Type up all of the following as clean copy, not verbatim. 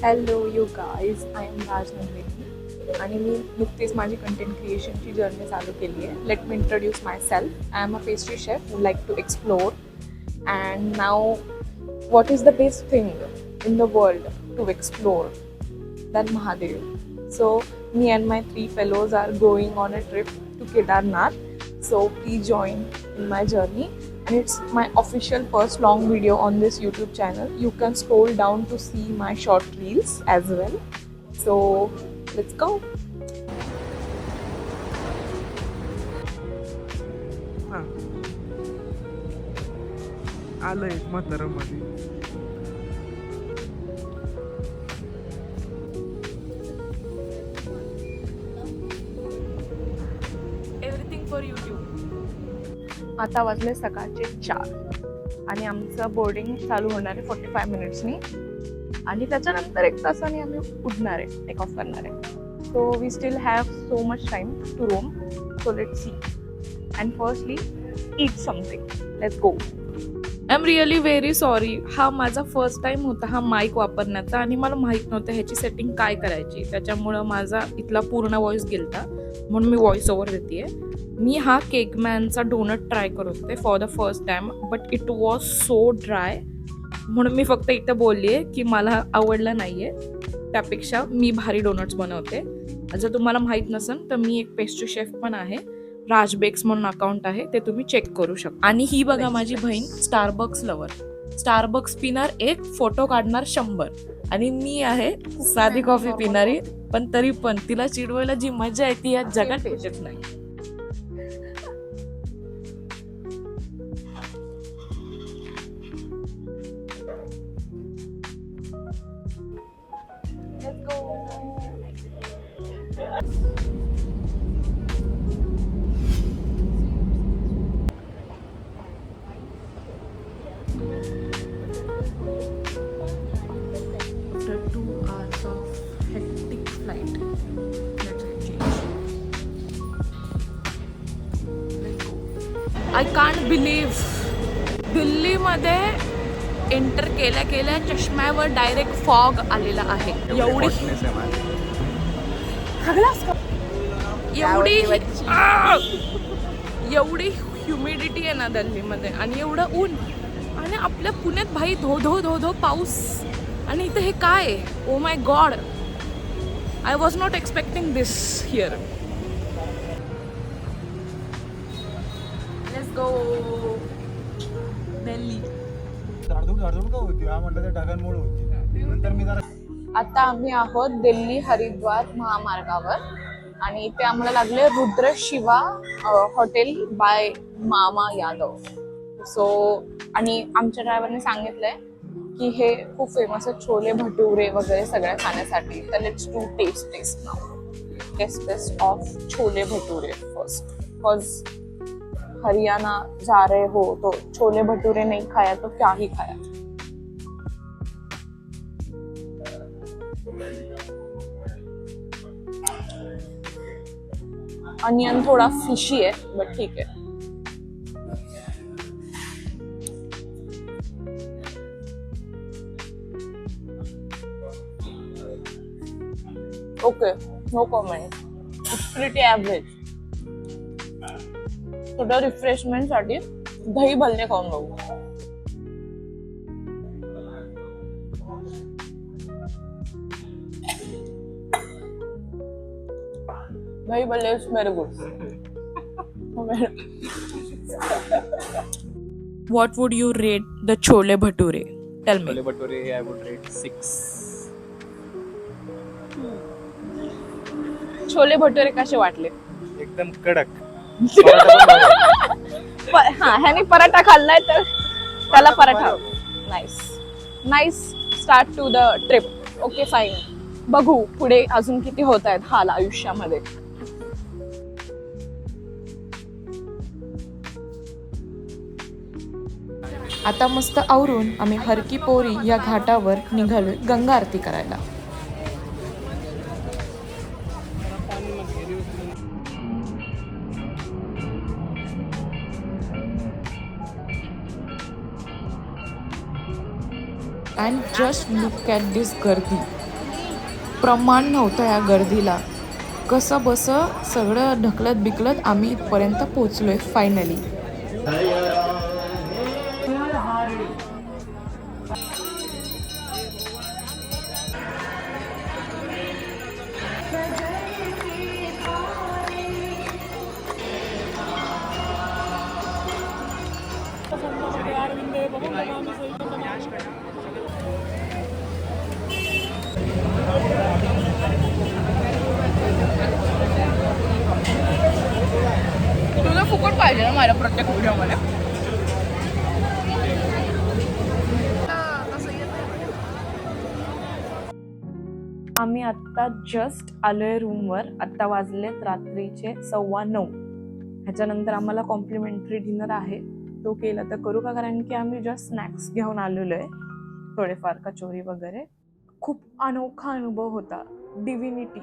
Hello you guys, I am Raj Nandini आणि मी नुकतीच माझी कंटेंट क्रिएशनची जर्नी चालू केली आहे. Let me introduce myself. I am a pastry chef who like to explore and नाव what is the best thing in the world to explore than Mahadev. So me and my 3 fellows are going on a trip to Kedarnath. So please join in my journey. And it's my official first long video on this YouTube channel. You can scroll down to see my short reels as well. So let's go. आलोय म्हातारामध्ये. Everything for YouTube. आता वाजले सकाळचे 4 आणि आमचं boarding चालू होणार आहे 45 मिनिट्सनी आणि त्याच्यानंतर 1 तासाने आम्ही उठणार आहे, टेक ऑफ करणार आहे. So we still have so much time to roam. So let's see and firstly eat something. Let's go. I am really very sorry. हा माझा फर्स्ट टाइम होता हा माईक वापरण्याचा आणि मला माहीत नव्हतं ह्याची सेटिंग काय करायची. त्याच्यामुळं माझा इथला पूर्ण व्हॉइस गेलता, म्हणून मी व्हॉइस ओव्हर देते. मी हा केकमॅनचा डोनट ट्राय करत होते for the first time, but it was so dry, म्हणून मी फक्त इथं बोलली आहे की मला आवडलं नाही आहे. त्यापेक्षा मी भारी डोनट्स बनवते. जर तुम्हाला माहीत नसेल तर मी एक पेस्ट्री शेफ पण आहे. राज बेक्स म्हणून अकाउंट आहे, ते तुम्ही चेक करू शकता. आणि ही बघा माझी बहीण स्टारबक्स लवर. स्टारबक्स पिणार 1, फोटो काढणार 100. आणि मी आहे साधी कॉफी पिणारी, पण तरी पण तिला चिडवायला जी मजा आहे ती या जगात भेटत नाही. After 2 hours of hectic flight, let's get changed. Let's go. I can't believe दिल्लीमध्ये एंटर केल्या केल्या चष्म्यावर डायरेक्ट फॉग आलेला आहे. एवढी एवढी ह्युमिडिटी आहे ना दिल्लीमध्ये, आणि एवढं ऊन, आणि आपल्या पुण्यात भाई धो धो धो धो पाऊस, आणि इथं हे काय. Oh my God, I was not expecting this here. Let's go Delhi. आता आम्ही आहोत दिल्ली हरिद्वार महामार्गावर आणि इथे आम्हाला लागले रुद्र शिवा हॉटेल बाय मामा यादव. सो आणि आमच्या ड्रायव्हरने सांगितलंय की हे खूप फेमस आहे छोले भटुरे वगैरे सगळ्या खाण्यासाठी. तर let's do taste now. Taste of chole bhature first, because Haryana जा रहे हो तो छोले भटूरे नहीं खाया तो क्या ही खाया. अनियन थोड़ा फिशी है बट ठीक है. Okay, no comment. It's pretty average. थोडं रिफ्रेशमेंट साठी दही भल्ले खाऊन बघू. Dahi bhalle is very good. What would you rate the chole bhature? Tell me. Chole bhature I would rate 6. Chole bhature कसे वाटले? एकदम कडक. हा, ह्याने पराठा खाल्लाय तर त्याला paratha. Nice nice start to the trip. Okay fine. बघू पुढे अजून किती होत आहेत हाल आयुष्यामध्ये. आता मस्त आवरून आम्ही हरकी पोरी या घाटावर निघालोय गंगा आरती करायला. And just look at this गर्दी. प्रमाण नव्हतं या गर्दीला. कसं बसं सगळं ढकलत बिकलत आम्ही इथपर्यंत पोचलोय फायनली. तुला फुकट पाहिजे ना माझ्या प्रत्येक व्हिडिओमध्ये. आम्ही आत्ता जस्ट आलोय रूमवर. आत्ता वाजलेत रात्रीचे 9:15. ह्याच्यानंतर आम्हाला कॉम्प्लिमेंटरी डिनर आहे, तो केला तर करू का, कारण की आम्ही जस्ट स्नॅक्स घेऊन आलेलो आहे, थोडेफार कचोरी वगैरे. खूप अनोखा अनुभव होता. डिव्हिनिटी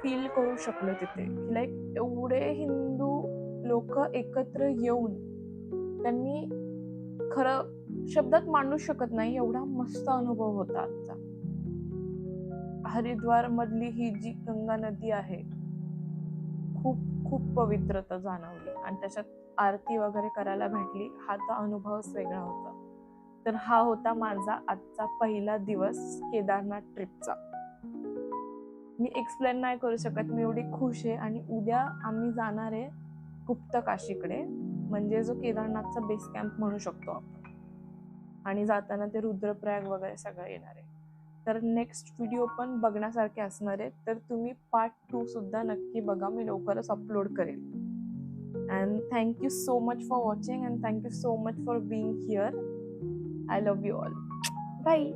फील करू शकलो तिथे, की लाईक एवढे हिंदू लोक एकत्र येऊन त्यांनी खरं शब्दात मांडू शकत नाही एवढा मस्त अनुभव होता आजचा. हरिद्वार मधली ही जी गंगा नदी आहे खूप खूप पवित्रता जाणवली आणि त्याच्यात आरती वगैरे करायला भेटली. हा तर अनुभवच वेगळा होता. तर हा होता माझा आजचा पहिला दिवस केदारनाथ ट्रिपचा. मी एक्सप्लेन नाही करू शकत, मी एवढी खुश आहे. आणि उद्या आम्ही जाणार आहे गुप्तकाशीकडे, म्हणजे जो केदारनाथचा बेस कॅम्प म्हणू शकतो आपण. आणि जाताना ते रुद्रप्रयाग वगैरे सगळं येणार आहे. तर नेक्स्ट व्हिडिओ पण बघण्यासारखे असणार आहे, तर तुम्ही पार्ट 2 सुद्धा नक्की बघा. मी लवकरच अपलोड करेल. And thank you so much for watching and thank you so much for being here. I love you all. Bye.